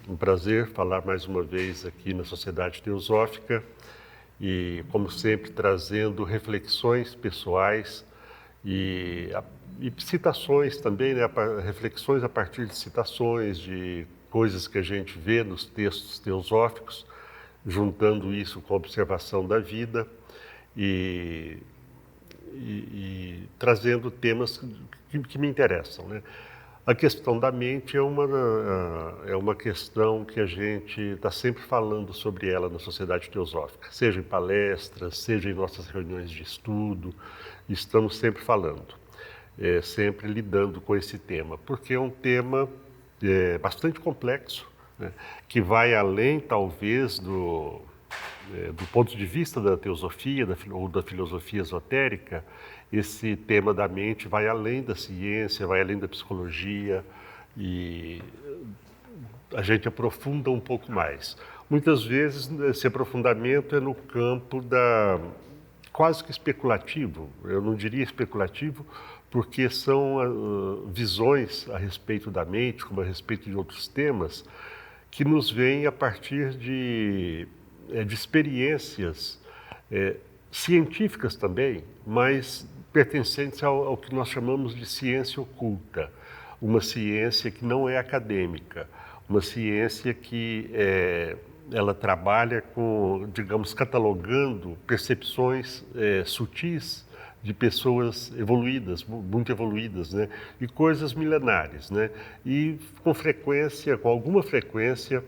um prazer falar mais uma vez aqui na Sociedade Teosófica e, como sempre, trazendo reflexões pessoais e citações também, né? Reflexões a partir de citações, de coisas que a gente vê nos textos teosóficos, juntando isso com a observação da vida e trazendo temas que me interessam, né? A questão da mente é uma questão que a gente está sempre falando sobre ela na Sociedade Teosófica, seja em palestras, seja em nossas reuniões de estudo, estamos sempre falando, sempre lidando com esse tema, porque é um tema bastante complexo, né, que vai além, talvez, do ponto de vista da teosofia ou da filosofia esotérica. Esse tema da mente vai além da ciência, vai além da psicologia e a gente aprofunda um pouco mais. Muitas vezes esse aprofundamento é no campo quase que especulativo. Eu não diria especulativo, porque são visões a respeito da mente, como a respeito de outros temas, que nos vêm a partir de experiências científicas também, mas pertencentes ao que nós chamamos de ciência oculta, uma ciência que não é acadêmica, uma ciência que ela trabalha com, digamos, catalogando percepções sutis de pessoas evoluídas, muito evoluídas, né? E coisas milenares, né? E com alguma frequência,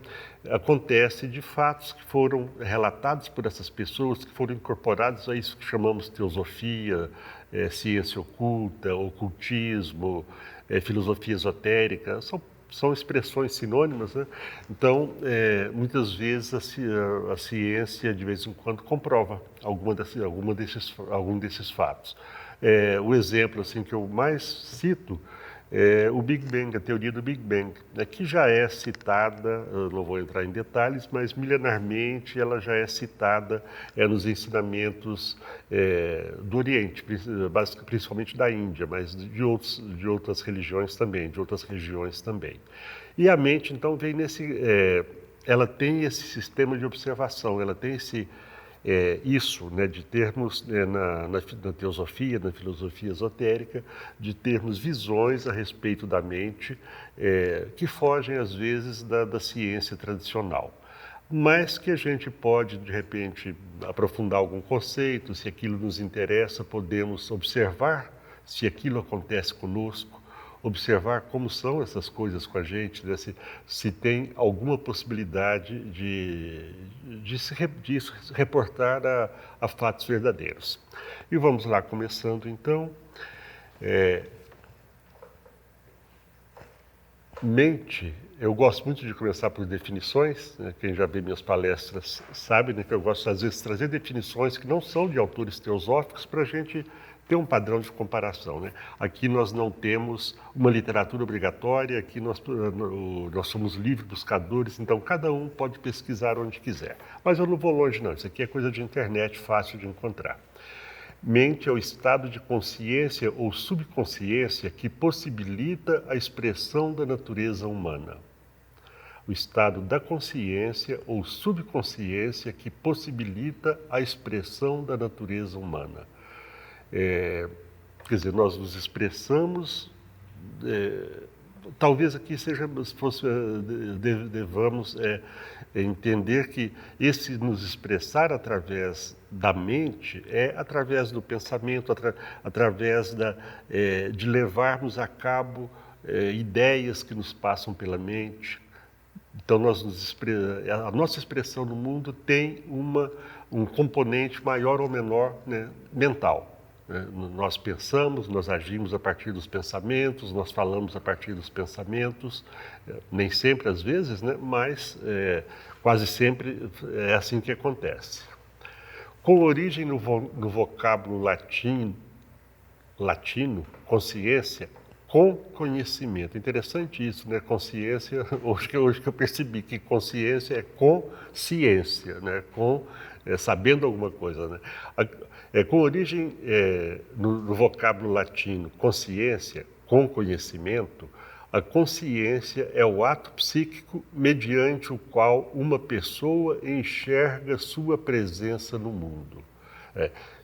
acontece de fatos que foram relatados por essas pessoas, que foram incorporados a isso que chamamos teosofia, ciência oculta, ocultismo, filosofia esotérica, são expressões sinônimas, né? Então, muitas vezes a ciência, de vez em quando, comprova algum desses fatos. O exemplo assim, que eu mais cito é o Big Bang, a teoria do Big Bang, né, que já é citada, eu não vou entrar em detalhes, mas milenarmente ela já é citada nos ensinamentos do Oriente, principalmente da Índia, mas de outras religiões também, de outras regiões também. E a mente, então, vem ela tem esse sistema de observação, ela tem isso, né, de termos na teosofia, na filosofia esotérica, de termos visões a respeito da mente que fogem às vezes da ciência tradicional, mas que a gente pode de repente aprofundar algum conceito, se aquilo nos interessa, podemos observar se aquilo acontece conosco, observar como são essas coisas com a gente, né? Se tem alguma possibilidade de se reportar a fatos verdadeiros. E vamos lá, começando então. Mente, eu gosto muito de começar por definições, né? Quem já vê minhas palestras sabe, né, que eu gosto às vezes de trazer definições que não são de autores teosóficos para a gente ter um padrão de comparação, né? Aqui nós não temos uma literatura obrigatória, aqui nós somos livres buscadores, então cada um pode pesquisar onde quiser. Mas eu não vou longe não, isso aqui é coisa de internet, fácil de encontrar. Mente é o estado de consciência ou subconsciência que possibilita a expressão da natureza humana. O estado da consciência ou subconsciência que possibilita a expressão da natureza humana. Quer dizer, nós nos expressamos, talvez aqui devamos entender que esse nos expressar através da mente é através do pensamento, através de levarmos a cabo ideias que nos passam pela mente. Então, a nossa expressão no mundo tem um componente maior ou menor, né, mental. Nós pensamos, nós agimos a partir dos pensamentos, nós falamos a partir dos pensamentos, nem sempre às vezes, né, mas quase sempre é assim que acontece. Com origem no vocábulo latino, consciência, com conhecimento. Interessante isso, né? Consciência, hoje que eu percebi que consciência é com ciência, né? Sabendo alguma coisa, né? Com origem no vocábulo latino, consciência, com conhecimento, A consciência é o ato psíquico mediante o qual uma pessoa enxerga sua presença no mundo.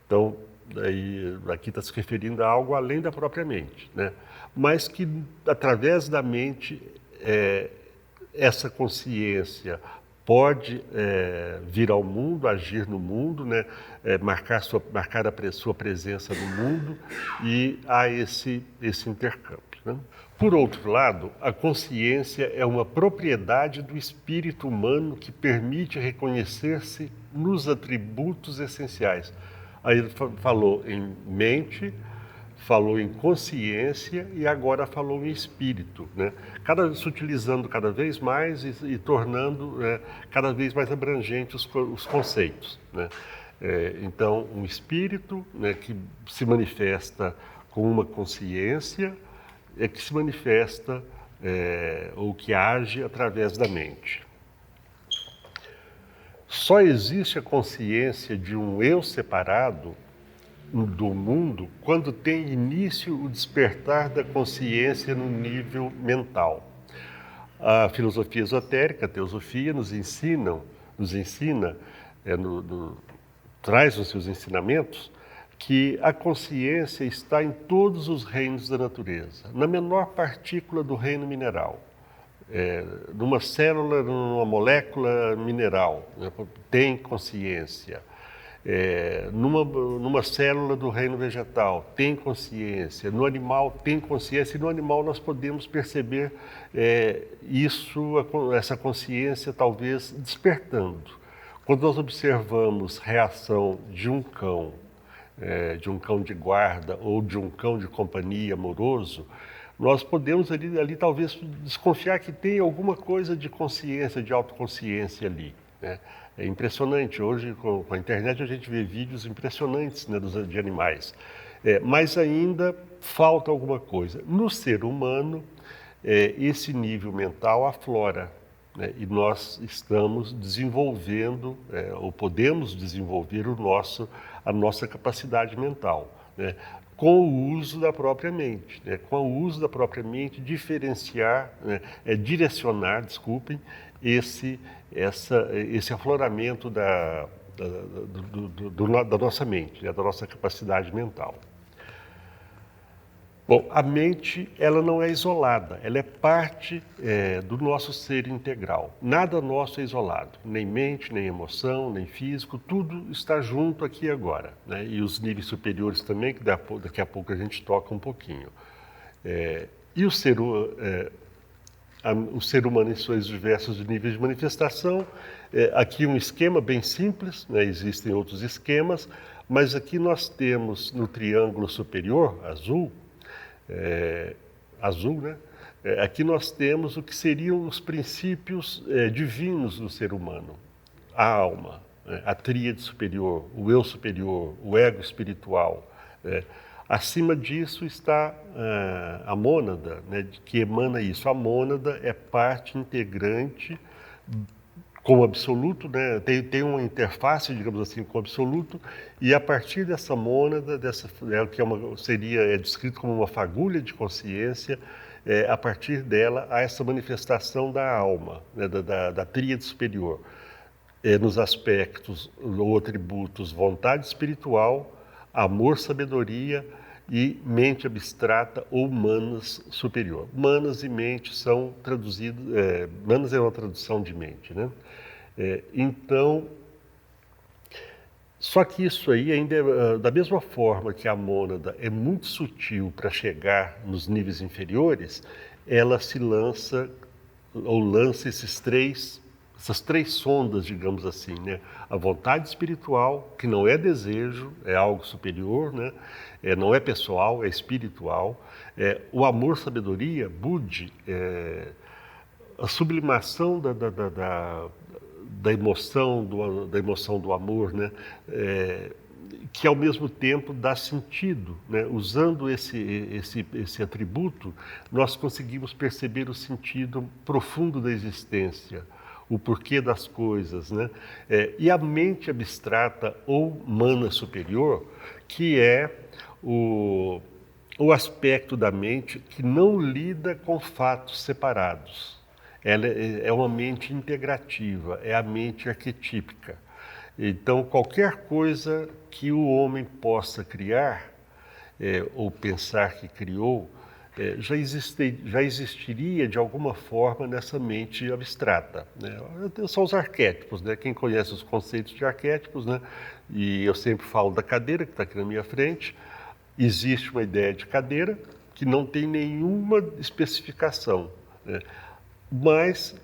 Então, aqui está se referindo a algo além da própria mente, né? Mas que, através da mente, essa consciência pode vir ao mundo, agir no mundo, né? Marcar sua presença no mundo, e há esse intercâmbio, né? Por outro lado, a consciência é uma propriedade do espírito humano que permite reconhecer-se nos atributos essenciais. Aí ele falou em mente, falou em consciência e agora falou em espírito, né? Se utilizando cada vez mais e tornando cada vez mais abrangentes os conceitos, né? Então, um espírito, né, que se manifesta com uma consciência, que se manifesta ou que age através da mente. Só existe a consciência de um eu separado do mundo quando tem início o despertar da consciência no nível mental. A filosofia esotérica, a teosofia, nos ensina, traz nos seus ensinamentos que a consciência está em todos os reinos da natureza, na menor partícula do reino mineral. Numa célula, numa molécula mineral, né, tem consciência. Numa célula do reino vegetal, tem consciência. No animal, tem consciência. E no animal nós podemos perceber essa consciência talvez despertando. Quando nós observamos reação de um cão de guarda ou de um cão de companhia amoroso, nós podemos ali talvez desconfiar que tem alguma coisa de consciência, de autoconsciência ali, né? É impressionante, hoje com a internet a gente vê vídeos impressionantes, né, de animais, mas ainda falta alguma coisa. No ser humano, esse nível mental aflora, né, e nós estamos desenvolvendo, ou podemos desenvolver a nossa capacidade mental, né, com o uso da própria mente, né, com o uso da própria mente, direcionar, esse afloramento da nossa mente, né, da nossa capacidade mental. Bom, a mente, ela não é isolada, ela é parte do nosso ser integral. Nada nosso é isolado, nem mente, nem emoção, nem físico, tudo está junto aqui e agora, né? E os níveis superiores também, que daqui a pouco a gente toca um pouquinho. E o ser humano em seus diversos níveis de manifestação, aqui um esquema bem simples, né? Existem outros esquemas, mas aqui nós temos no triângulo superior, azul, né? Aqui nós temos o que seriam os princípios divinos do ser humano. A alma, a tríade superior, o eu superior, o ego espiritual. Acima disso está a mônada, né, que emana isso. A mônada é parte integrante com o absoluto, né, tem uma interface, digamos assim, com o absoluto, e a partir dessa mônada, que é descrito como uma fagulha de consciência, a partir dela há essa manifestação da alma, né, da tríade superior, nos aspectos ou atributos vontade espiritual, amor, sabedoria e mente abstrata ou manas superior. Manas e mente são traduzidos, manas é uma tradução de mente, né? Então, só que isso aí ainda da mesma forma que a mônada é muito sutil para chegar nos níveis inferiores, ela se lança essas três sondas, digamos assim, né? A vontade espiritual, que não é desejo, é algo superior, né? Não é pessoal, é espiritual. O amor, sabedoria, buddhi, a sublimação da emoção do amor, né? Que ao mesmo tempo dá sentido, né? Usando esse atributo, nós conseguimos perceber o sentido profundo da existência, o porquê das coisas, né? E a mente abstrata ou mana superior, que é o aspecto da mente que não lida com fatos separados. Ela é uma mente integrativa, é a mente arquetípica. Então, qualquer coisa que o homem possa criar, ou pensar que criou, já existiria de alguma forma nessa mente abstrata, né? São os arquétipos, né? Quem conhece os conceitos de arquétipos, né? E eu sempre falo da cadeira que está aqui na minha frente. Existe uma ideia de cadeira que não tem nenhuma especificação, né? Mas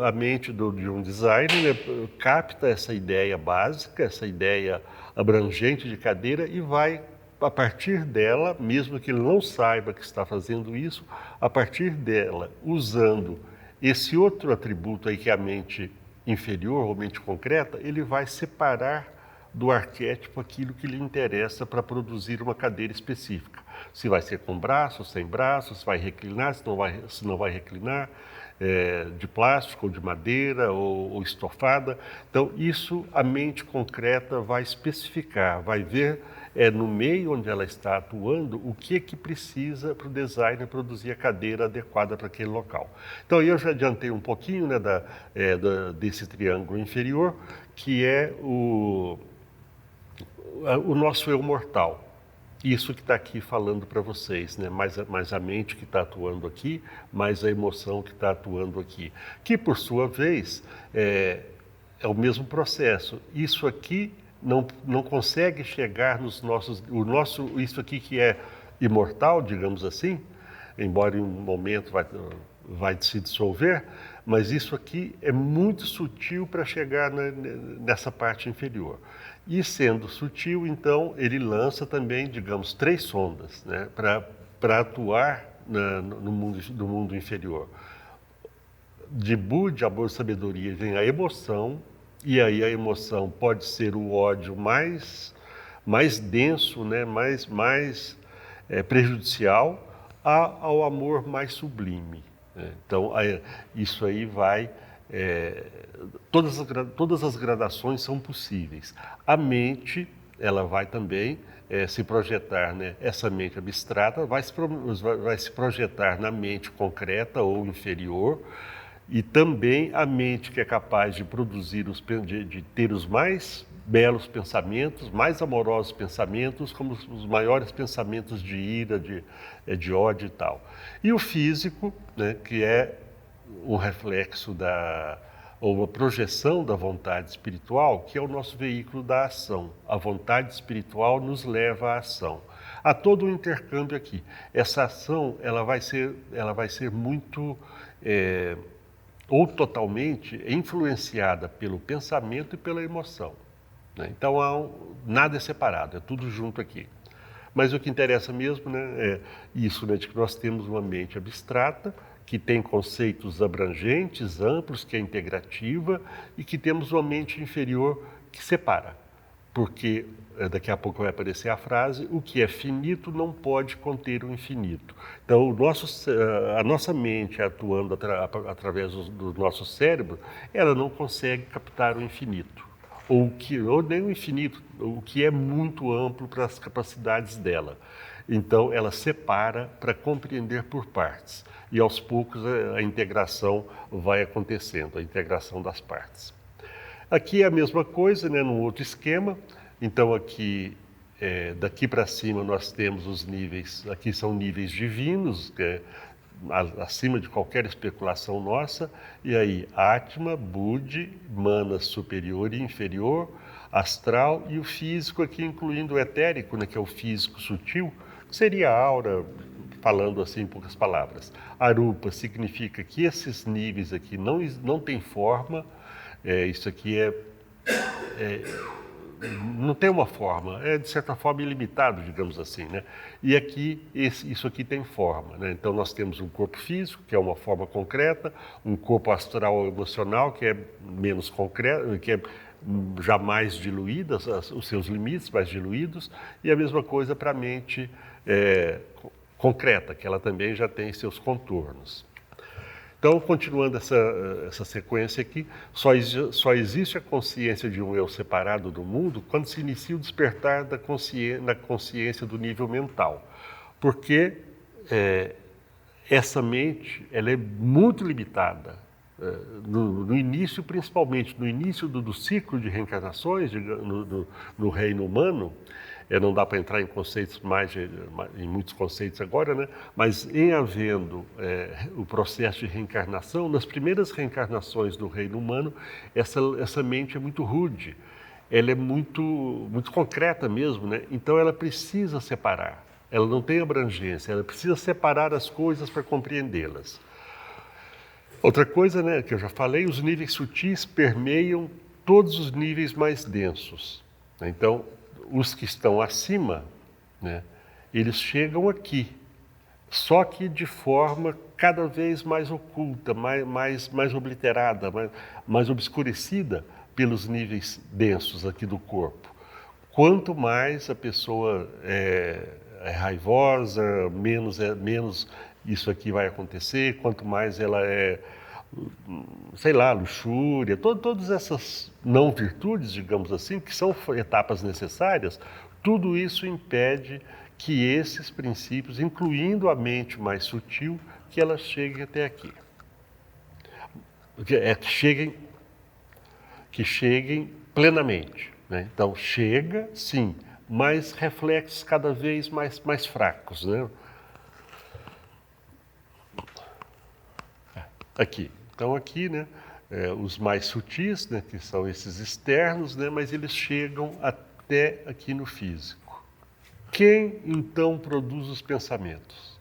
a mente de um designer, né, capta essa ideia básica, essa ideia abrangente de cadeira e vai, a partir dela, mesmo que ele não saiba que está fazendo isso, a partir dela, usando esse outro atributo aí que é a mente inferior ou mente concreta, ele vai separar do arquétipo aquilo que lhe interessa para produzir uma cadeira específica. Se vai ser com braços, sem braços, se vai reclinar, se não vai reclinar, de plástico ou de madeira ou estofada. Então, isso a mente concreta vai especificar, vai ver no meio onde ela está atuando o que precisa para o designer produzir a cadeira adequada para aquele local. Então, eu já adiantei um pouquinho, né, desse triângulo inferior, que é o nosso eu mortal. Isso que está aqui falando para vocês, né? Mais a mente que está atuando aqui, mais a emoção que está atuando aqui. Que, por sua vez, é o mesmo processo. Isso aqui não consegue chegar nos nossos... Isso aqui que é imortal, digamos assim, embora em um momento vai se dissolver, mas isso aqui é muito sutil para chegar nessa parte inferior. E sendo sutil, então, ele lança também, digamos, 3 sondas, né, para atuar no mundo inferior. De Budi, amor e sabedoria, vem a emoção, e aí a emoção pode ser o ódio mais denso, né, mais prejudicial, ao amor mais sublime, né? Então, isso aí vai... todas as gradações são possíveis. A mente, ela vai também se projetar, né? Essa mente abstrata vai se projetar na mente concreta ou inferior, e também a mente que é capaz de produzir, de ter os mais belos pensamentos, mais amorosos pensamentos, como os maiores pensamentos de ira, de ódio e tal. E o físico, né, que é um reflexo ou uma projeção da vontade espiritual, que é o nosso veículo da ação. A vontade espiritual nos leva à ação. Há todo um intercâmbio aqui. Essa ação, ela vai ser muito... ou totalmente influenciada pelo pensamento e pela emoção, né? Então, nada é separado, é tudo junto aqui. Mas o que interessa mesmo, né, é isso, né, de que nós temos uma mente abstrata, que tem conceitos abrangentes, amplos, que é integrativa, e que temos uma mente inferior que separa. Porque daqui a pouco vai aparecer a frase, o que é finito não pode conter o infinito. Então, a nossa mente atuando através do nosso cérebro, ela não consegue captar o infinito. Ou nem o infinito, o que é muito amplo para as capacidades dela. Então, ela separa para compreender por partes. E aos poucos a integração vai acontecendo, a integração das partes. Aqui é a mesma coisa, né, num outro esquema. Então, aqui, daqui para cima, nós temos os níveis, aqui são níveis divinos, acima de qualquer especulação nossa, e aí Atma, Budi, Manas superior e inferior, astral e o físico aqui, incluindo o etérico, né, que é o físico sutil, que seria a aura, falando assim em poucas palavras. Arupa significa que esses níveis aqui não têm forma, isso aqui não tem uma forma, é de certa forma ilimitado, digamos assim, né? E aqui, isso aqui tem forma, né? Então nós temos um corpo físico, que é uma forma concreta, um corpo astral emocional, que é menos concreto, que é já mais diluído, os seus limites mais diluídos, e a mesma coisa para a mente concreta, que ela também já tem seus contornos. Então, continuando essa sequência aqui, só existe a consciência de um eu separado do mundo quando se inicia o despertar da consciência do nível mental. Porque essa mente ela é muito limitada. No início, principalmente, no início do ciclo de reencarnações, no reino humano, não dá para entrar em conceitos em muitos conceitos agora, né? Mas em havendo o processo de reencarnação, nas primeiras reencarnações do reino humano, essa mente é muito rude, ela é muito concreta mesmo, né? Então ela precisa separar, ela não tem abrangência, ela precisa separar as coisas para compreendê-las. Outra coisa, né, que eu já falei, os níveis sutis permeiam todos os níveis mais densos. Então, os que estão acima, né, eles chegam aqui, só que de forma cada vez mais oculta, mais obliterada, mais obscurecida pelos níveis densos aqui do corpo. Quanto mais a pessoa é raivosa, menos isso aqui vai acontecer, quanto mais ela sei lá, luxúria, todas essas não virtudes, digamos assim, que são etapas necessárias, tudo isso impede que esses princípios, incluindo a mente mais sutil, que elas cheguem até aqui. Que cheguem plenamente, né? Então, chega, sim, mas reflexos cada vez mais fracos, né? Aqui. Então, aqui, né, os mais sutis, né, que são esses externos, né, mas eles chegam até aqui no físico. Quem, então, produz os pensamentos?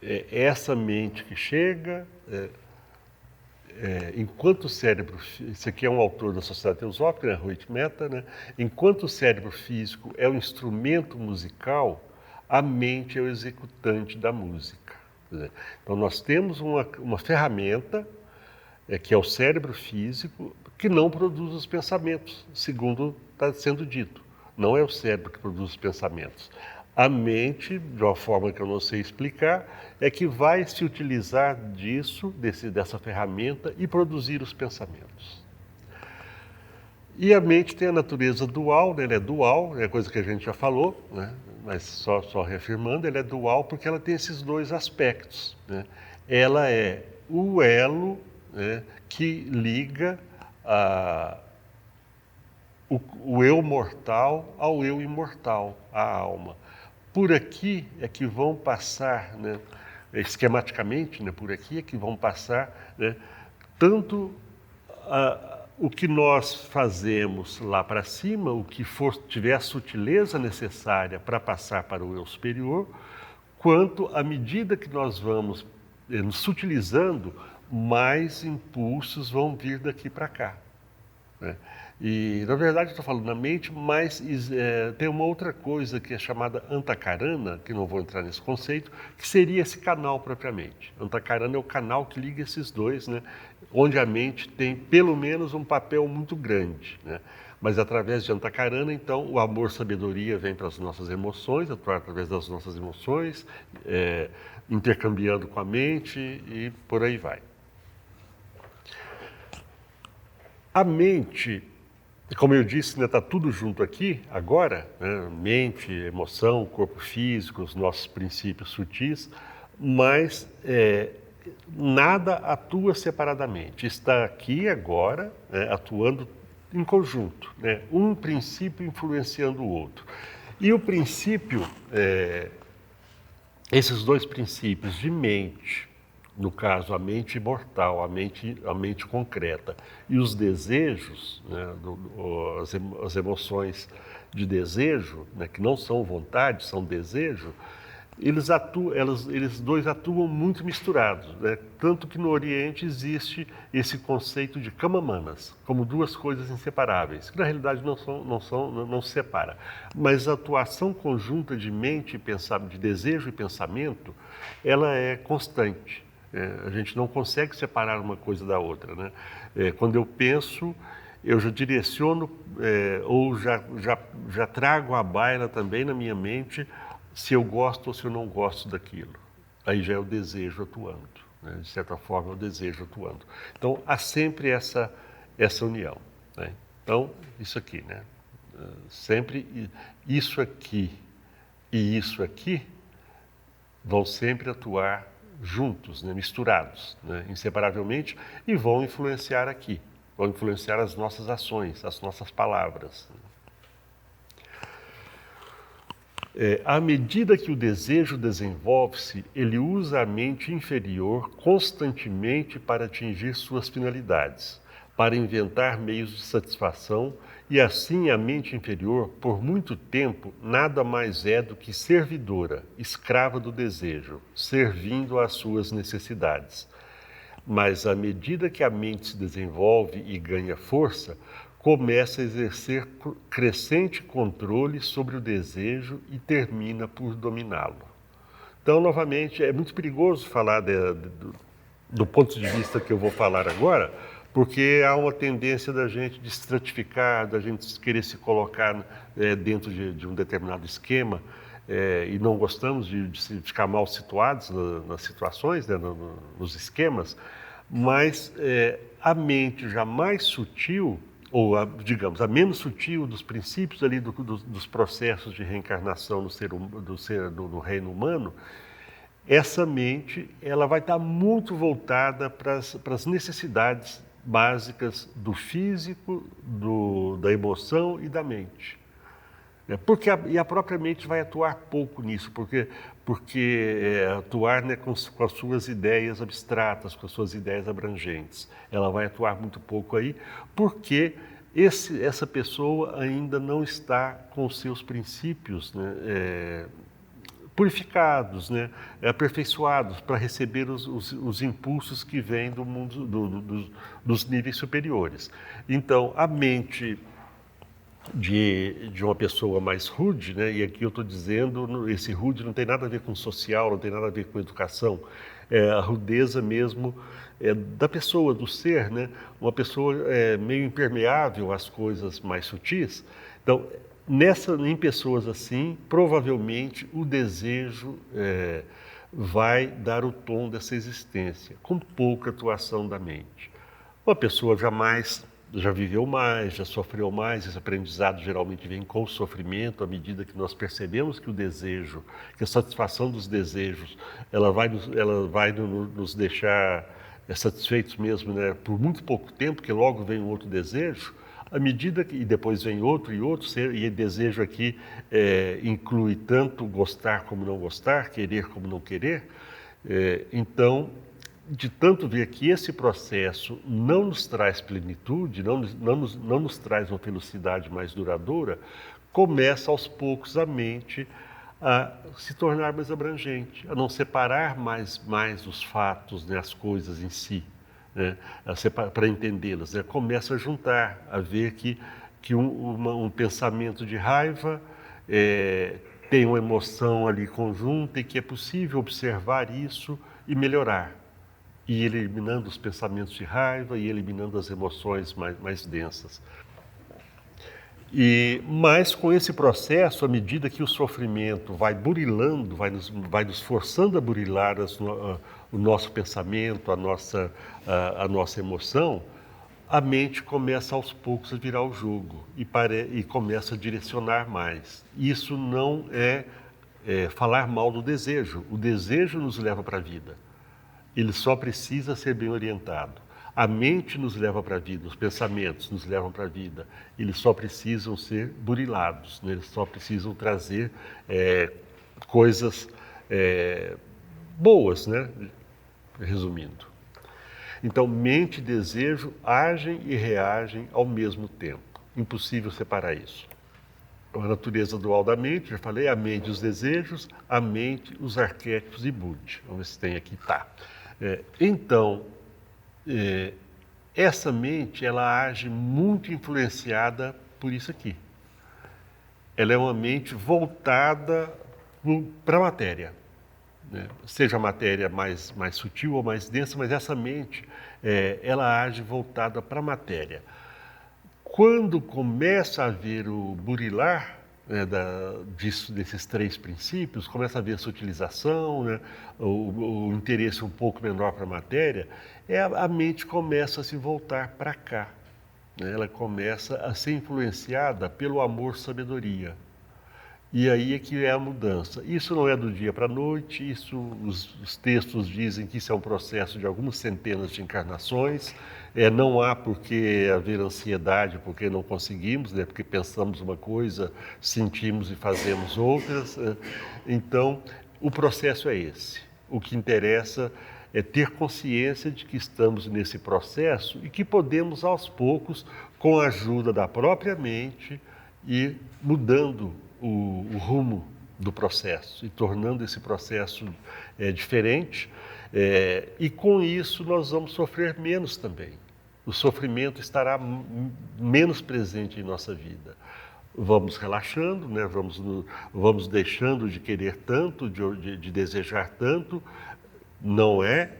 É essa mente que chega, enquanto o cérebro... Esse aqui é um autor da Sociedade Teosófica, né, Rui Meta, né? Enquanto o cérebro físico é o instrumento musical, a mente é o executante da música. Então, nós temos uma ferramenta, que é o cérebro físico, que não produz os pensamentos, segundo está sendo dito. Não é o cérebro que produz os pensamentos. A mente, de uma forma que eu não sei explicar, é que vai se utilizar dessa ferramenta e produzir os pensamentos. E a mente tem a natureza dual, né? Ela é dual, é coisa que a gente já falou, né? Mas só reafirmando, ela é dual porque ela tem esses dois aspectos, né? Ela é o elo, né, que liga o eu mortal ao eu imortal, a alma. Por aqui é que vão passar, né, esquematicamente, né, por aqui é que vão passar, né, tanto o que nós fazemos lá para cima, o que tiver a sutileza necessária para passar para o eu superior, quanto à medida que nós vamos nos sutilizando, mais impulsos vão vir daqui para cá, né? E, na verdade, eu estou falando na mente, mas tem uma outra coisa que é chamada antakarana, que não vou entrar nesse conceito, que seria esse canal propriamente. Antakarana é o canal que liga esses dois, né? Onde a mente tem, pelo menos, um papel muito grande, né? Mas, através de antakarana, então, o amor-sabedoria vem para as nossas emoções, através das nossas emoções, intercambiando com a mente e por aí vai. A mente, como eu disse, está tudo junto aqui, agora, né? Mente, emoção, corpo físico, os nossos princípios sutis, mas nada atua separadamente. Está aqui agora, né, atuando em conjunto, né? Um princípio influenciando o outro. E o princípio, esses dois princípios de mente, no caso a mente imortal, a mente concreta, e os desejos, né, as emoções de desejo, né, que não são vontade, são desejo, eles dois atuam muito misturados, né? Tanto que no Oriente existe esse conceito de kamamanas, como duas coisas inseparáveis, que na realidade não se separa. Mas a atuação conjunta de mente e pensamento, de desejo e pensamento, ela é constante. A gente não consegue separar uma coisa da outra, né? Quando eu penso, eu já direciono ou já trago à baila também na minha mente se eu gosto ou se eu não gosto daquilo. Aí já é o desejo atuando, né? De certa forma, é o desejo atuando. Então, há sempre essa união, né? Então, isso aqui, né? Sempre isso aqui e isso aqui vão sempre atuar juntos, né, misturados, né, inseparavelmente, e vão influenciar aqui, vão influenciar as nossas ações, as nossas palavras. À medida que o desejo desenvolve-se, ele usa a mente inferior constantemente para atingir suas finalidades, para inventar meios de satisfação, e assim a mente inferior, por muito tempo, nada mais é do que servidora, escrava do desejo, servindo às suas necessidades. Mas à medida que a mente se desenvolve e ganha força, começa a exercer crescente controle sobre o desejo e termina por dominá-lo. Então, novamente, é muito perigoso falar do ponto de vista que eu vou falar agora, porque há uma tendência da gente de estratificar, da gente querer se colocar dentro de um determinado esquema, e não gostamos de ficar mal situados nas situações, né, nos esquemas, mas a mente já mais sutil, ou digamos, a menos sutil dos princípios ali dos processos de reencarnação no reino humano, essa mente ela vai estar muito voltada para as necessidades básicas do físico, da emoção e da mente. E a própria mente vai atuar pouco nisso, porque atuar, né, com as suas ideias abstratas, com as suas ideias abrangentes. Ela vai atuar muito pouco aí, porque essa pessoa ainda não está com os seus princípios, né, purificados, né, aperfeiçoados para receber os impulsos que vêm do mundo, dos níveis superiores. Então, a mente de uma pessoa mais rude, né? E aqui eu estou dizendo, esse rude não tem nada a ver com social, não tem nada a ver com educação, é a rudeza mesmo da pessoa, do ser, né? Uma pessoa meio impermeável às coisas mais sutis. Então, em pessoas assim, provavelmente o desejo vai dar o tom dessa existência, com pouca atuação da mente. Uma pessoa já viveu mais, já sofreu mais, esse aprendizado geralmente vem com o sofrimento, à medida que nós percebemos que o desejo, que a satisfação dos desejos, ela vai nos deixar satisfeitos mesmo, né, por muito pouco tempo, que logo vem um outro desejo, à medida que, e depois vem outro, e desejo aqui inclui tanto gostar como não gostar, querer como não querer, então, de tanto ver que esse processo não nos traz plenitude, não nos traz uma felicidade mais duradoura, começa aos poucos a mente a se tornar mais abrangente, a não separar mais os fatos, né, as coisas em si, né, para entendê-las. Né, começa a juntar, a ver que um pensamento de raiva tem uma emoção ali conjunta e que é possível observar isso e melhorar. E eliminando os pensamentos de raiva e eliminando as emoções mais densas. Mas com esse processo, à medida que o sofrimento vai burilando, vai nos forçando a burilar o nosso pensamento, a nossa emoção, a mente começa aos poucos a virar o jogo e começa a direcionar mais. Isso não é falar mal do desejo. O desejo nos leva para a vida. Ele só precisa ser bem orientado. A mente nos leva para a vida, os pensamentos nos levam para a vida. Eles só precisam ser burilados, né? Eles só precisam trazer coisas boas, né? Resumindo. Então, mente e desejo agem e reagem ao mesmo tempo. Impossível separar isso. A natureza dual da mente, já falei, a mente e os desejos, a mente, os arquétipos de Budi. Vamos ver se tem aqui, tá. Então, essa mente, ela age muito influenciada por isso aqui. Ela é uma mente voltada para a matéria, né? Seja a matéria mais sutil ou mais densa, mas essa mente, ela age voltada para a matéria. Quando começa a haver o burilar, né, desses três princípios, começa a haver essa utilização, né, o interesse um pouco menor para a matéria, a mente começa a se voltar para cá. Né, ela começa a ser influenciada pelo amor-sabedoria. E aí é que é a mudança. Isso não é do dia para a noite, os textos dizem que isso é um processo de algumas centenas de encarnações. Não há por que haver ansiedade porque não conseguimos, né? Porque pensamos uma coisa, sentimos e fazemos outras. Então, o processo é esse. O que interessa é ter consciência de que estamos nesse processo e que podemos, aos poucos, com a ajuda da própria mente, ir mudando o rumo do processo e tornando esse processo diferente. E com isso nós vamos sofrer menos também. O sofrimento estará menos presente em nossa vida. Vamos relaxando, né? Vamos deixando de querer tanto, de desejar tanto. Não é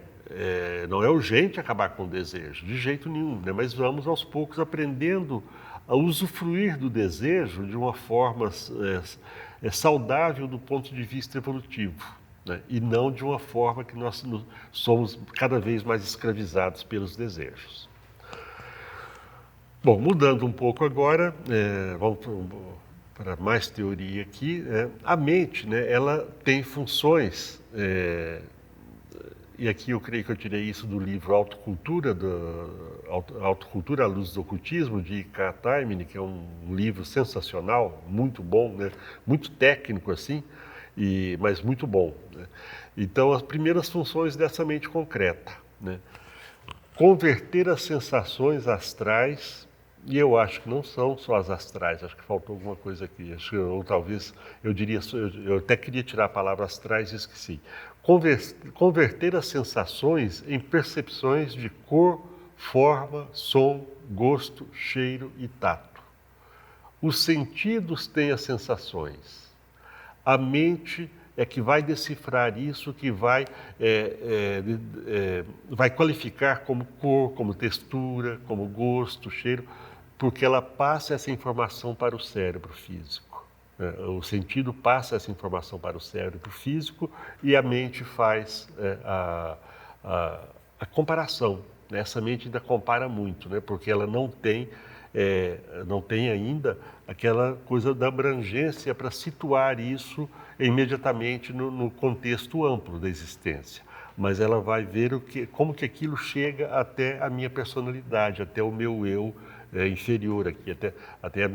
urgente acabar com o desejo, de jeito nenhum, né? Mas vamos aos poucos aprendendo a usufruir do desejo de uma forma saudável do ponto de vista evolutivo, né? E não de uma forma que nós somos cada vez mais escravizados pelos desejos. Bom, mudando um pouco agora, vamos para mais teoria aqui. A mente, né, ela tem funções, e aqui eu creio que eu tirei isso do livro Autocultura, Autocultura à Luz do Ocultismo, de I.K. Taimini, que é um livro sensacional, muito bom, né, muito técnico assim, mas muito bom, né? Então, as primeiras funções dessa mente concreta, né? Converter as sensações astrais, e eu acho que não são só as astrais, acho que faltou alguma coisa aqui, ou talvez eu até queria tirar a palavra astrais e esqueci. Converter as sensações em percepções de cor, forma, som, gosto, cheiro e tato. Os sentidos têm as sensações. A mente é que vai decifrar isso, que vai qualificar como cor, como textura, como gosto, cheiro, porque ela passa essa informação para o cérebro físico. O sentido passa essa informação para o cérebro físico e a mente faz a comparação. Essa mente ainda compara muito, né? Porque ela não tem ainda aquela coisa da abrangência para situar isso imediatamente no contexto amplo da existência. Mas ela vai ver como que aquilo chega até a minha personalidade, até o meu eu inferior aqui, até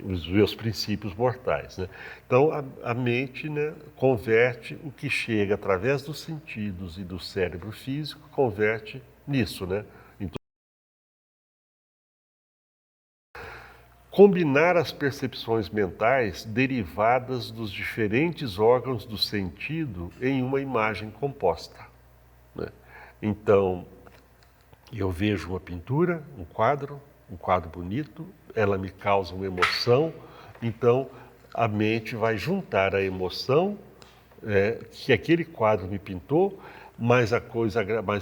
os meus princípios mortais, né? Então, a mente, né, converte o que chega através dos sentidos e do cérebro físico, converte nisso, né? Combinar as percepções mentais derivadas dos diferentes órgãos do sentido em uma imagem composta, né? Então, eu vejo uma pintura, um quadro bonito, ela me causa uma emoção, então a mente vai juntar a emoção que aquele quadro me pintou, mas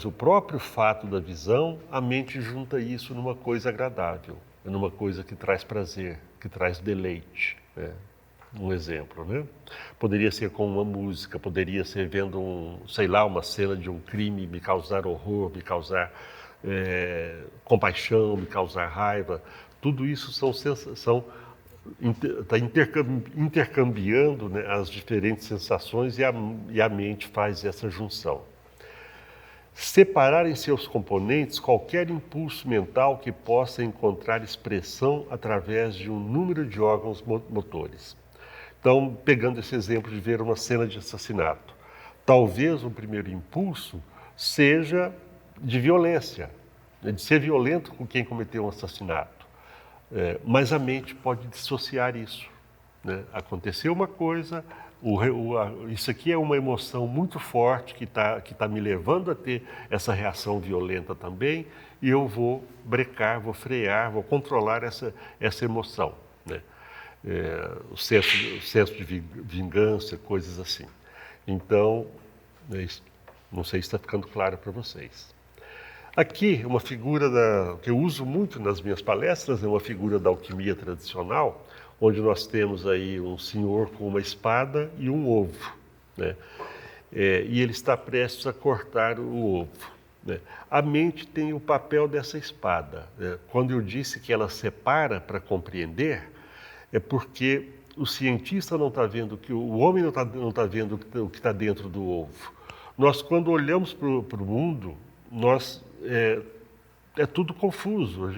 o próprio fato da visão, a mente junta isso numa coisa agradável, numa coisa que traz prazer, que traz deleite. Um exemplo, né? Poderia ser com uma música, poderia ser vendo uma cena de um crime, me causar horror, me causar compaixão, me causar raiva. Tudo isso está intercambiando, né, as diferentes sensações e a mente faz essa junção. Separar em seus componentes qualquer impulso mental que possa encontrar expressão através de um número de órgãos motores. Então, pegando esse exemplo de ver uma cena de assassinato, talvez o primeiro impulso seja de violência, de ser violento com quem cometeu um assassinato. Mas a mente pode dissociar isso, né? Aconteceu uma coisa, isso aqui é uma emoção muito forte que tá me levando a ter essa reação violenta também, e eu vou brecar, vou frear, vou controlar essa emoção, né? O senso de vingança, coisas assim. Então, não sei se está ficando claro para vocês. Aqui, uma figura que eu uso muito nas minhas palestras, é uma figura da alquimia tradicional, onde nós temos aí um senhor com uma espada e um ovo, né? E ele está prestes a cortar o ovo, né? A mente tem o papel dessa espada, né? Quando eu disse que ela separa para compreender, é porque o cientista não está vendo, que o homem não tá vendo o que está dentro do ovo. Nós, quando olhamos para o mundo, é tudo confuso.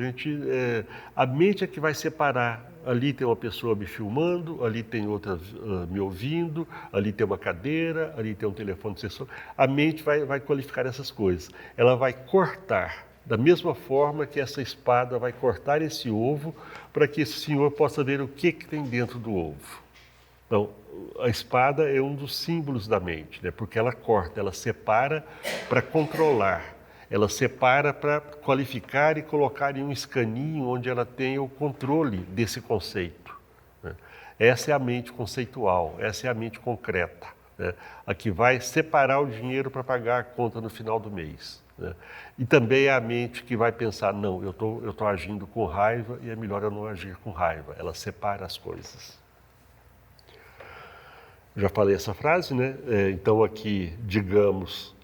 A mente é que vai separar. Ali tem uma pessoa me filmando, ali tem outra me ouvindo, ali tem uma cadeira, ali tem um telefone sensor. A mente vai qualificar essas coisas. Ela vai cortar, da mesma forma que essa espada vai cortar esse ovo, para que esse senhor possa ver o que tem dentro do ovo. Então, a espada é um dos símbolos da mente, né? Porque ela corta, ela separa para controlar. Ela separa para qualificar e colocar em um escaninho onde ela tenha o controle desse conceito, né? Essa é a mente conceitual, essa é a mente concreta, né? A que vai separar o dinheiro para pagar a conta no final do mês, né? E também é a mente que vai pensar, não, eu tô agindo com raiva e é melhor eu não agir com raiva. Ela separa as coisas. Já falei essa frase, né? Então aqui, digamos...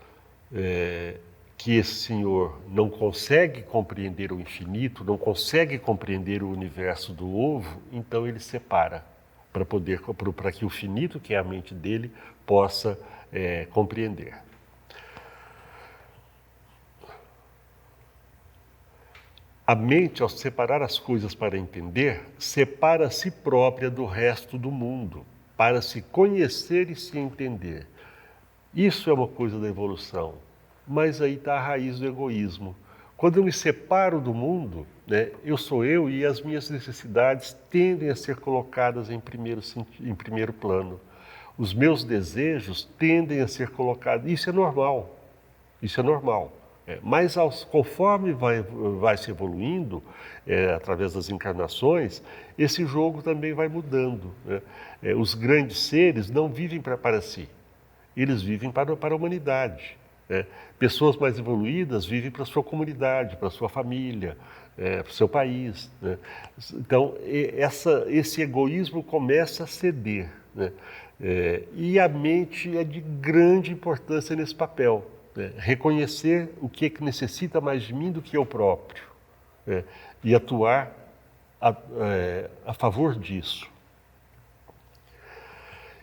que esse senhor não consegue compreender o infinito, não consegue compreender o universo do ovo, então ele separa para que o finito, que é a mente dele, possa compreender. A mente, ao separar as coisas para entender, separa a si própria do resto do mundo, para se conhecer e se entender. Isso é uma coisa da evolução. Mas aí está a raiz do egoísmo. Quando eu me separo do mundo, né, eu sou eu e as minhas necessidades tendem a ser colocadas em primeiro plano. Os meus desejos tendem a ser colocados. Isso é normal. Isso é normal. Mas conforme vai se evoluindo, através das encarnações, esse jogo também vai mudando, né? Os grandes seres não vivem para si. Eles vivem para a humanidade. Pessoas mais evoluídas vivem para a sua comunidade, para a sua família, para o seu país, né? Então, esse egoísmo começa a ceder, né? E a mente é de grande importância nesse papel, né? Reconhecer o que necessita mais de mim do que eu próprio, né? E atuar a favor disso.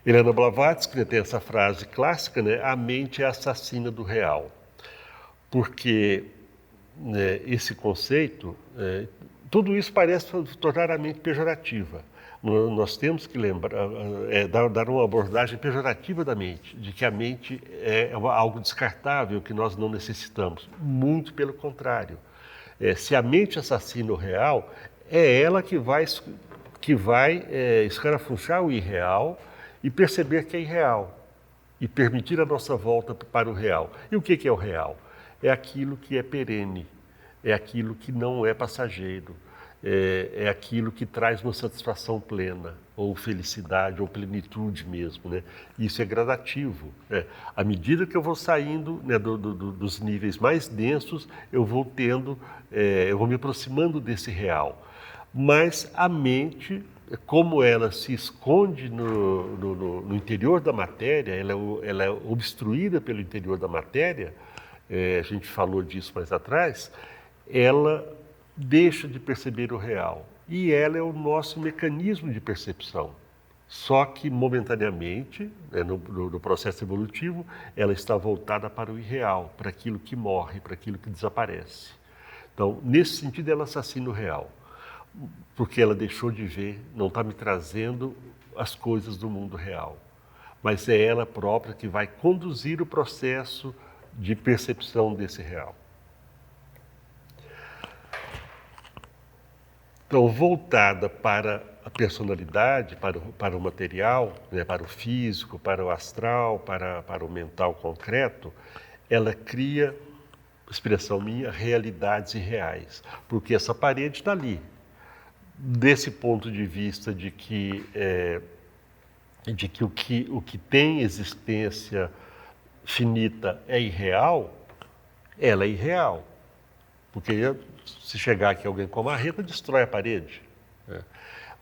Helena Blavatsky tem essa frase clássica, né? A mente é assassina do real. Porque, né, esse conceito, tudo isso parece tornar a mente pejorativa. Nós temos que lembrar, dar uma abordagem pejorativa da mente, de que a mente é algo descartável, que nós não necessitamos. Muito pelo contrário. Se a mente assassina o real, é ela que vai escarafunchar o irreal, e perceber que é irreal, e permitir a nossa volta para o real. E o que é o real? É aquilo que é perene, é aquilo que não é passageiro, é aquilo que traz uma satisfação plena, ou felicidade, ou plenitude mesmo, né? Isso é gradativo. À medida que eu vou saindo, né, dos níveis mais densos, eu vou me aproximando desse real. Mas a mente, como ela se esconde no interior da matéria, ela é obstruída pelo interior da matéria, a gente falou disso mais atrás, ela deixa de perceber o real. E ela é o nosso mecanismo de percepção. Só que, momentaneamente, no processo evolutivo, ela está voltada para o irreal, para aquilo que morre, para aquilo que desaparece. Então, nesse sentido, ela assassina o real. Porque ela deixou de ver, não está me trazendo as coisas do mundo real. Mas é ela própria que vai conduzir o processo de percepção desse real. Então, voltada para a personalidade, para o material, né, para o físico, para o astral, para o mental concreto, ela cria, expressão minha, realidades irreais. Porque essa parede está ali. Desse ponto de vista de que o que tem existência finita é irreal, ela é irreal. Porque se chegar aqui alguém com a marreta, destrói a parede.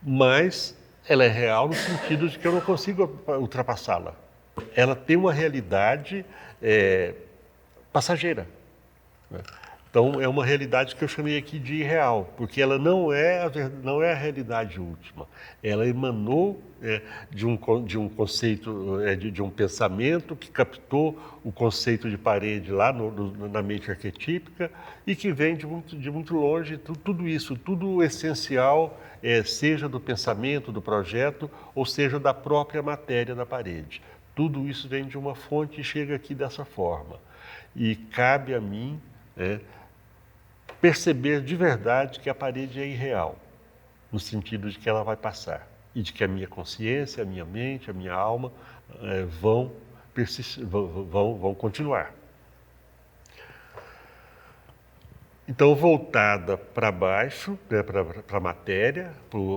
Mas ela é real no sentido de que eu não consigo ultrapassá-la. Ela tem uma realidade passageira. Então, é uma realidade que eu chamei aqui de irreal, porque ela não é a realidade última. Ela emanou de um conceito, de um pensamento que captou o conceito de parede lá na mente arquetípica e que vem de muito longe. Tudo isso, tudo essencial, seja do pensamento, do projeto, ou seja da própria matéria da parede. Tudo isso vem de uma fonte e chega aqui dessa forma. E cabe a mim perceber de verdade que a parede é irreal, no sentido de que ela vai passar e de que a minha consciência, a minha mente, a minha alma vão persistir, vão continuar. Então, voltada para baixo, para a matéria,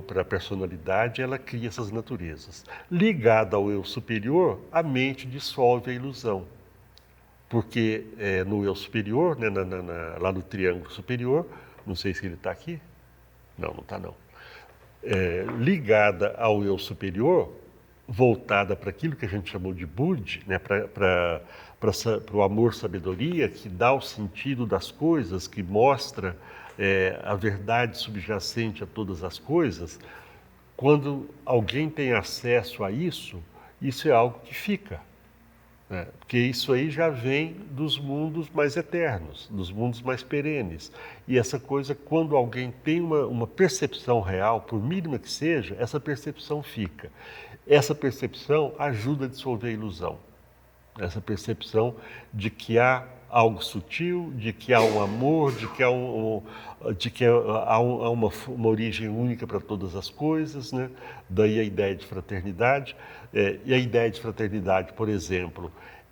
para a personalidade, ela cria essas naturezas. Ligada ao eu superior, a mente dissolve a ilusão. Porque no eu superior, lá no triângulo superior, não sei se ele está aqui, não está não. Ligada ao eu superior, voltada para aquilo que a gente chamou de Bud, para o amor-sabedoria, que dá o sentido das coisas, que mostra a verdade subjacente a todas as coisas. Quando alguém tem acesso a isso é algo que fica. Porque isso aí já vem dos mundos mais eternos, dos mundos mais perenes. E essa coisa, quando alguém tem uma percepção real, por mínima que seja, essa percepção fica. Essa percepção ajuda a dissolver a ilusão. Essa percepção de que há algo sutil, de que há um amor, de que há uma origem única para todas as coisas, né? Daí a ideia de fraternidade. E a ideia de fraternidade, por exemplo,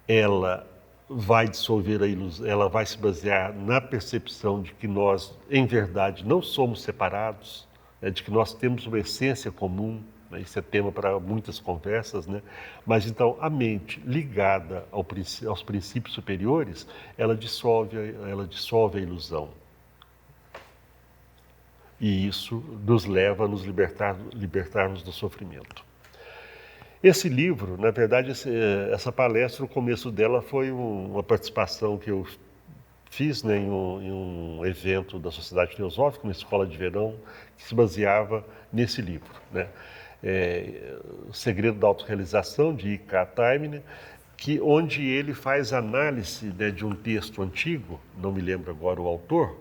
ela vai dissolver a ilusão, ela vai se basear na percepção de que nós, em verdade, não somos separados, de que nós temos uma essência comum. Isso é tema para muitas conversas, né? Mas então a mente ligada aos princípios superiores, ela dissolve a ilusão. E isso nos leva a nos libertarmos do sofrimento. Esse livro, na verdade, essa palestra, o começo dela foi uma participação que eu fiz, né, em um evento da Sociedade Teosófica, uma escola de verão, que se baseava nesse livro, né? O Segredo da Autorrealização, de I.K. Taimner, onde ele faz análise, né, de um texto antigo, não me lembro agora o autor,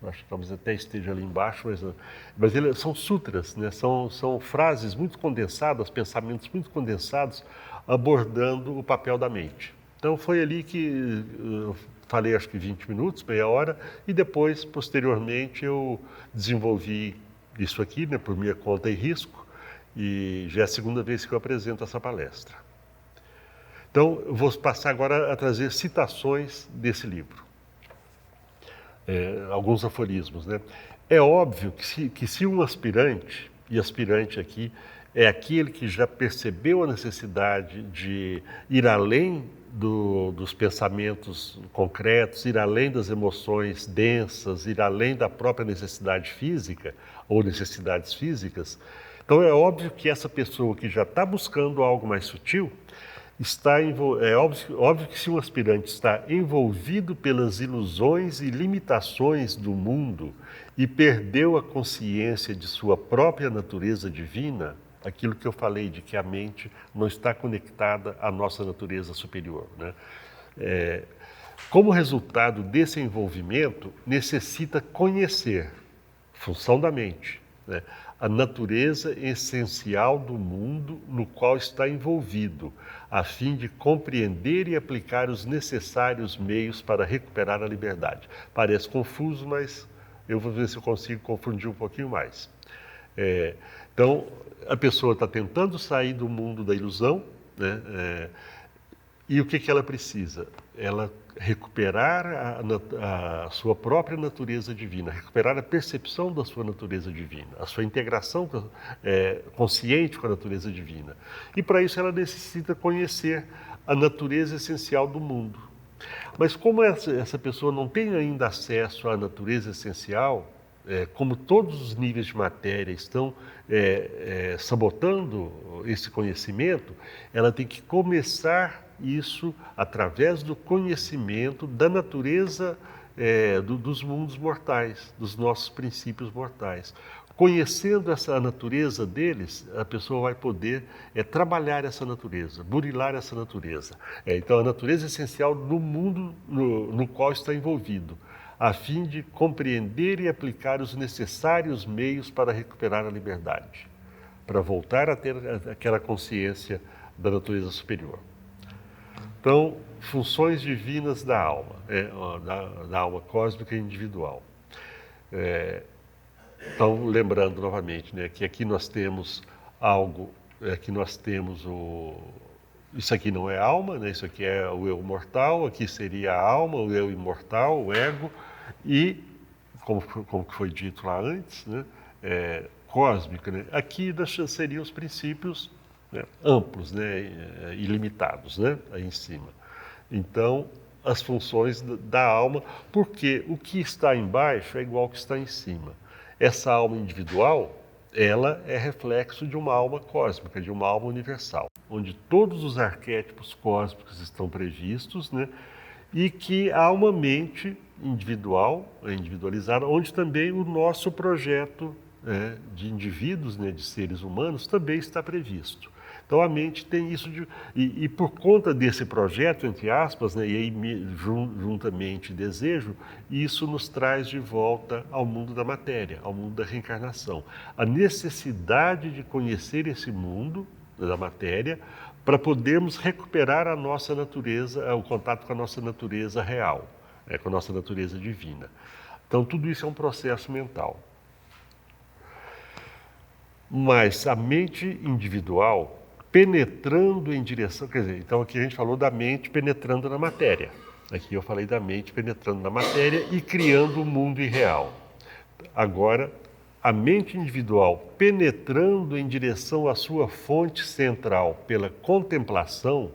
acho que talvez até esteja ali embaixo, mas são sutras, né, são frases muito condensadas, pensamentos muito condensados, abordando o papel da mente. Então foi ali que eu falei acho que 20 minutos, meia hora, e depois, posteriormente, eu desenvolvi isso aqui, né, por minha conta e risco, e já é a segunda vez que eu apresento essa palestra. Então, eu vou passar agora a trazer citações desse livro. Alguns aforismos, né? É óbvio que se um aspirante, e aspirante aqui é aquele que já percebeu a necessidade de ir além dos pensamentos concretos, ir além das emoções densas, ir além da própria necessidade física ou necessidades físicas. Então é óbvio que essa pessoa que já está buscando algo mais sutil, é óbvio que se um aspirante está envolvido pelas ilusões e limitações do mundo e perdeu a consciência de sua própria natureza divina, aquilo que eu falei de que a mente não está conectada à nossa natureza superior, né? Como resultado desse envolvimento, necessita conhecer, função da mente, né, a natureza essencial do mundo no qual está envolvido, a fim de compreender e aplicar os necessários meios para recuperar a liberdade. Parece confuso, mas eu vou ver se eu consigo confundir um pouquinho mais. Então, a pessoa está tentando sair do mundo da ilusão, né, e o que ela precisa? Ela recuperar a sua própria natureza divina, recuperar a percepção da sua natureza divina, a sua integração consciente com a natureza divina. E para isso ela necessita conhecer a natureza essencial do mundo. Mas como essa pessoa não tem ainda acesso à natureza essencial, como todos os níveis de matéria estão sabotando esse conhecimento, ela tem que começar isso através do conhecimento da natureza dos mundos mortais, dos nossos princípios mortais. Conhecendo essa natureza deles, a pessoa vai poder trabalhar essa natureza, burilar essa natureza. Então, a natureza é essencial no mundo no qual está envolvido, a fim de compreender e aplicar os necessários meios para recuperar a liberdade, para voltar a ter aquela consciência da natureza superior. Então, funções divinas da alma, da alma cósmica e individual. Então, lembrando novamente, né, que aqui nós temos algo, aqui nós temos isso aqui não é alma, né, isso aqui é o eu mortal, aqui seria a alma, o eu imortal, o ego, e, como foi dito lá antes, né, cósmica, né, aqui seriam os princípios, né, amplos, né, ilimitados, né, aí em cima. Então, as funções da alma, porque o que está embaixo é igual ao que está em cima. Essa alma individual, ela é reflexo de uma alma cósmica, de uma alma universal, onde todos os arquétipos cósmicos estão previstos, né? E que há uma mente individual, individualizada, onde também o nosso projeto de indivíduos, né, de seres humanos, também está previsto. Então a mente tem isso e por conta desse projeto, entre aspas, né, e aí juntamente desejo, isso nos traz de volta ao mundo da matéria, ao mundo da reencarnação. A necessidade de conhecer esse mundo da matéria para podermos recuperar a nossa natureza, o contato com a nossa natureza real, com a nossa natureza divina. Então tudo isso é um processo mental. Mas a mente individual penetrando em direção, quer dizer, então aqui a gente falou da mente penetrando na matéria. Aqui eu falei da mente penetrando na matéria e criando o mundo irreal. Agora, a mente individual penetrando em direção à sua fonte central pela contemplação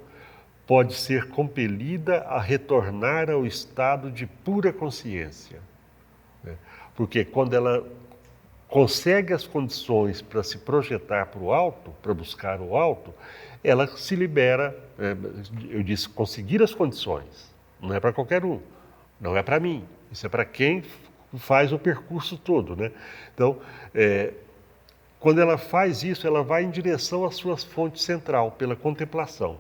pode ser compelida a retornar ao estado de pura consciência. Porque quando ela consegue as condições para se projetar para o alto, para buscar o alto, ela se libera, eu disse, conseguir as condições, não é para qualquer um, não é para mim, isso é para quem faz o percurso todo, né? Então, quando ela faz isso, ela vai em direção à sua fonte central, pela contemplação,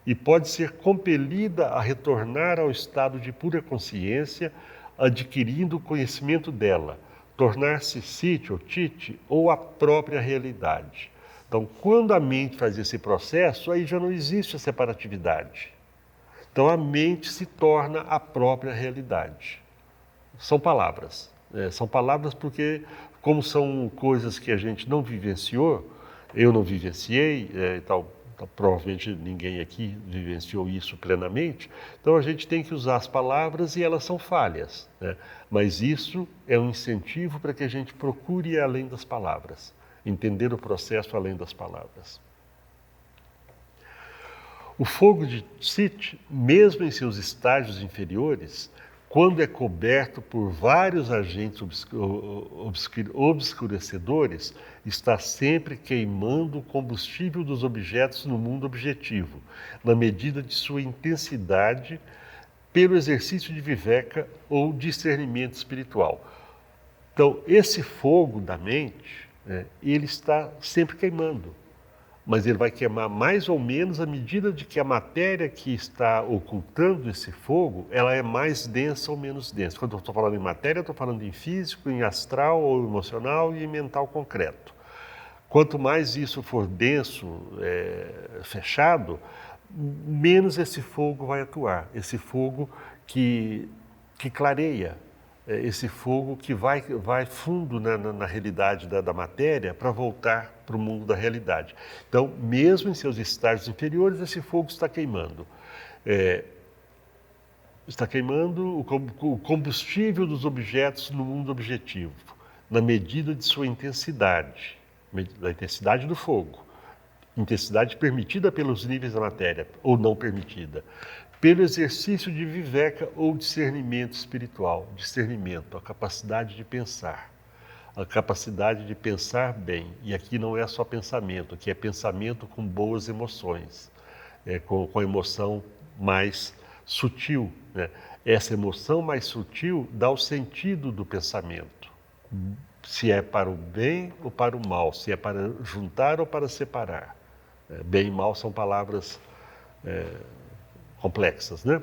e pode ser compelida a retornar ao estado de pura consciência, adquirindo o conhecimento dela, tornar-se sítio ou tite ou a própria realidade. Então, quando a mente faz esse processo, aí já não existe a separatividade. Então, a mente se torna a própria realidade. São palavras. São palavras porque, como são coisas que a gente não vivenciou, eu não vivenciei, provavelmente ninguém aqui vivenciou isso plenamente, então a gente tem que usar as palavras e elas são falhas, né? Mas isso é um incentivo para que a gente procure ir além das palavras, entender o processo além das palavras. O fogo de Tite, mesmo em seus estágios inferiores, quando é coberto por vários agentes obscurecedores, está sempre queimando o combustível dos objetos no mundo objetivo, na medida de sua intensidade, pelo exercício de viveka ou discernimento espiritual. Então, esse fogo da mente, ele está sempre queimando. Mas ele vai queimar mais ou menos à medida de que a matéria que está ocultando esse fogo, ela é mais densa ou menos densa. Quando eu estou falando em matéria, eu estou falando em físico, em astral ou emocional e em mental concreto. Quanto mais isso for denso, fechado, menos esse fogo vai atuar. Esse fogo que clareia, esse fogo que vai fundo na realidade da matéria para voltar para o mundo da realidade. Então, mesmo em seus estágios inferiores, esse fogo está queimando. Está queimando o combustível dos objetos no mundo objetivo, na medida de sua intensidade, da intensidade do fogo, intensidade permitida pelos níveis da matéria, ou não permitida, pelo exercício de viveka ou discernimento espiritual, discernimento, a capacidade de pensar. A capacidade de pensar bem, e aqui não é só pensamento, aqui é pensamento com boas emoções, com emoção mais sutil, né? Essa emoção mais sutil dá o sentido do pensamento. Se é para o bem ou para o mal, se é para juntar ou para separar. Bem e mal são palavras complexas, né?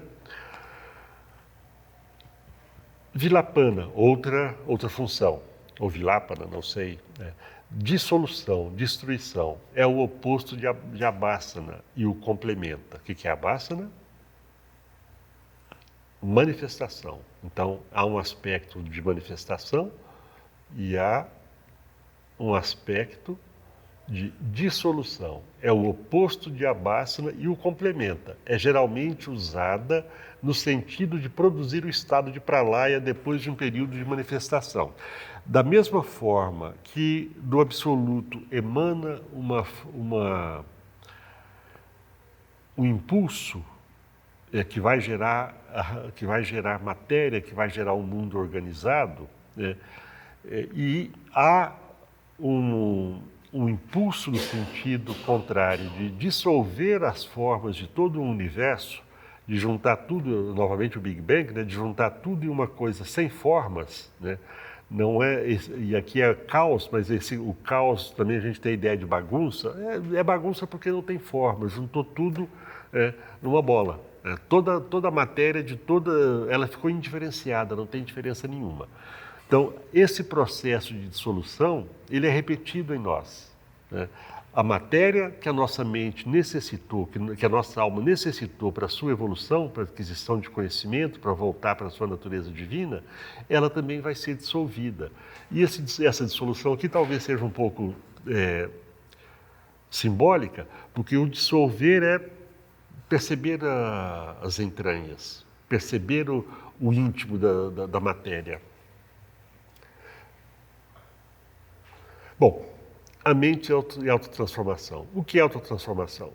Vilapana, outra função, ou vilapana, não sei. Dissolução, destruição, é o oposto de abhasana e o complementa. O que é abhasana? Manifestação. Então, há um aspecto de manifestação e há um aspecto de dissolução. É o oposto de abhasana e o complementa. É geralmente usada no sentido de produzir o estado de pralaya depois de um período de manifestação. Da mesma forma que do absoluto emana um impulso que vai gerar matéria, que vai gerar um mundo organizado, né? E há um impulso no sentido contrário de dissolver as formas de todo o universo, de juntar tudo, novamente o Big Bang, né? De juntar tudo em uma coisa sem formas, né? Não é, e aqui é caos, mas o caos também a gente tem a ideia de bagunça, é bagunça porque não tem forma, juntou tudo numa bola. Toda a matéria, ela ficou indiferenciada, não tem diferença nenhuma. Então, esse processo de dissolução, ele é repetido em nós, né? A matéria que a nossa mente necessitou, que a nossa alma necessitou para a sua evolução, para a aquisição de conhecimento, para voltar para a sua natureza divina, ela também vai ser dissolvida. E essa dissolução aqui talvez seja um pouco simbólica, porque o dissolver é perceber as entranhas, perceber o íntimo da matéria. Bom, a mente e autotransformação. O que é autotransformação?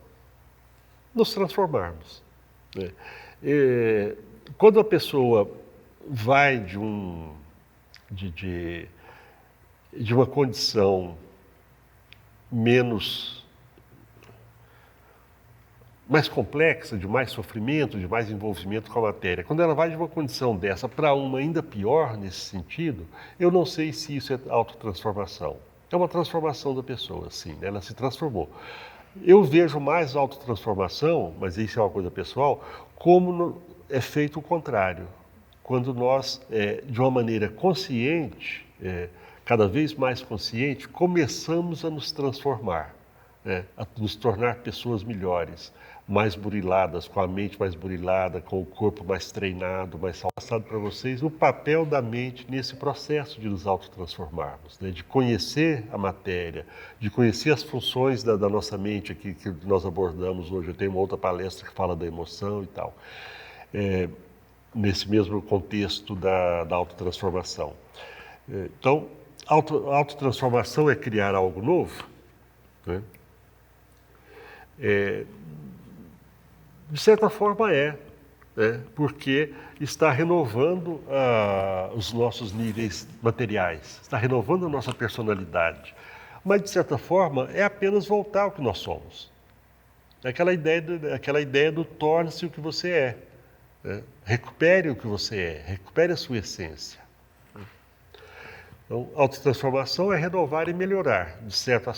Nos transformarmos, né? Quando a pessoa vai de uma condição mais complexa, de mais sofrimento, de mais envolvimento com a matéria. Quando ela vai de uma condição dessa para uma ainda pior nesse sentido, eu não sei se isso é autotransformação. É uma transformação da pessoa, sim, ela se transformou. Eu vejo mais autotransformação, mas isso é uma coisa pessoal, como é feito o contrário. Quando nós, de uma maneira consciente, cada vez mais consciente, começamos a nos transformar, a nos tornar pessoas melhores, mais buriladas, com a mente mais burilada, com o corpo mais treinado, mais passado para vocês, o papel da mente nesse processo de nos autotransformarmos, né? De conhecer a matéria, de conhecer as funções da nossa mente aqui, que nós abordamos hoje. Eu tenho uma outra palestra que fala da emoção e tal, nesse mesmo contexto da autotransformação. Então, autotransformação é criar algo novo, né? De certa forma porque está renovando os nossos níveis materiais, está renovando a nossa personalidade. Mas, de certa forma, é apenas voltar ao que nós somos. É aquela ideia do torne-se o que você é, né? Recupere o que você é, recupere a sua essência. Então, autotransformação é renovar e melhorar, em certo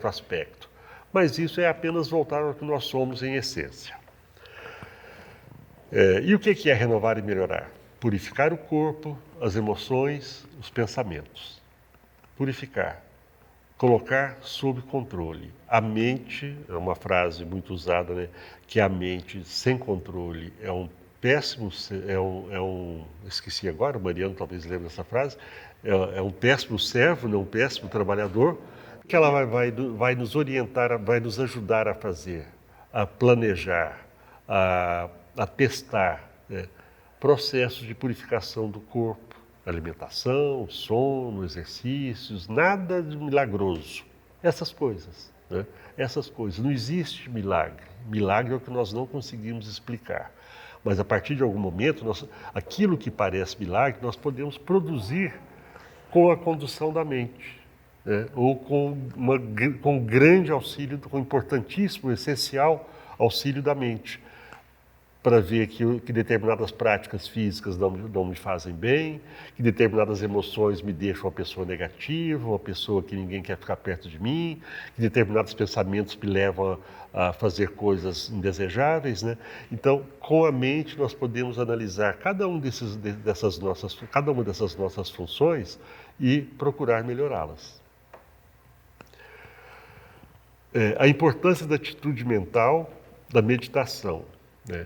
aspecto. Mas isso é apenas voltar ao que nós somos em essência. E o que é renovar e melhorar? Purificar o corpo, as emoções, os pensamentos. Purificar. Colocar sob controle. A mente, é uma frase muito usada, né? Que a mente sem controle é um péssimo, esqueci agora, o Mariano talvez lembre dessa frase, é um péssimo servo, não um péssimo trabalhador, que ela vai nos orientar, vai nos ajudar a fazer, a planejar, a testar, né? Processos de purificação do corpo, alimentação, sono, exercícios, nada de milagroso. Essas coisas, né? Essas coisas. Não existe milagre. Milagre é o que nós não conseguimos explicar. Mas a partir de algum momento, aquilo que parece milagre, nós podemos produzir com a condução da mente, né? Ou com grande auxílio, com importantíssimo, essencial auxílio da mente. para ver que determinadas práticas físicas não me fazem bem, que determinadas emoções me deixam uma pessoa negativa, uma pessoa que ninguém quer ficar perto de mim, que determinados pensamentos me levam a fazer coisas indesejáveis, né? Então, com a mente nós podemos analisar cada uma dessas nossas funções e procurar melhorá-las. A importância da atitude mental, da meditação.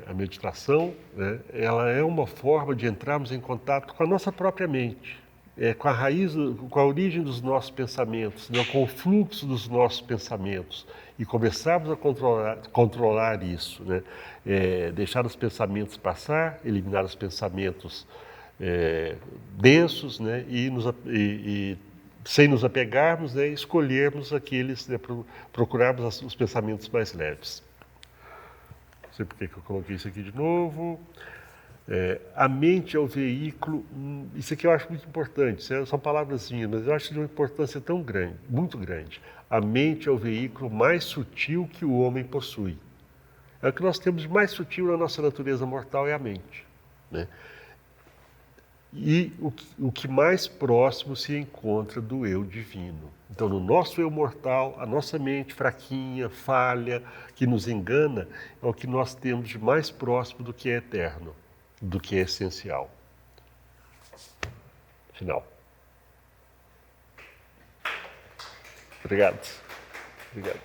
A meditação, né, ela é uma forma de entrarmos em contato com a nossa própria mente, com a raiz, com a origem dos nossos pensamentos, né, com o fluxo dos nossos pensamentos e começarmos a controlar isso, né, deixar os pensamentos passar, eliminar os pensamentos densos, né, e sem nos apegarmos, né, escolhermos aqueles, né, procurarmos os pensamentos mais leves. Não sei por que eu coloquei isso aqui de novo. A mente é o veículo, isso aqui eu acho muito importante, são palavras minhas, mas eu acho de uma importância tão grande, muito grande. A mente é o veículo mais sutil que o homem possui. É o que nós temos de mais sutil na nossa natureza mortal é a mente, né? E o que mais próximo se encontra do eu divino. Então, no nosso eu mortal, a nossa mente fraquinha, falha, que nos engana, é o que nós temos de mais próximo do que é eterno, do que é essencial. Final. Obrigado. Obrigado.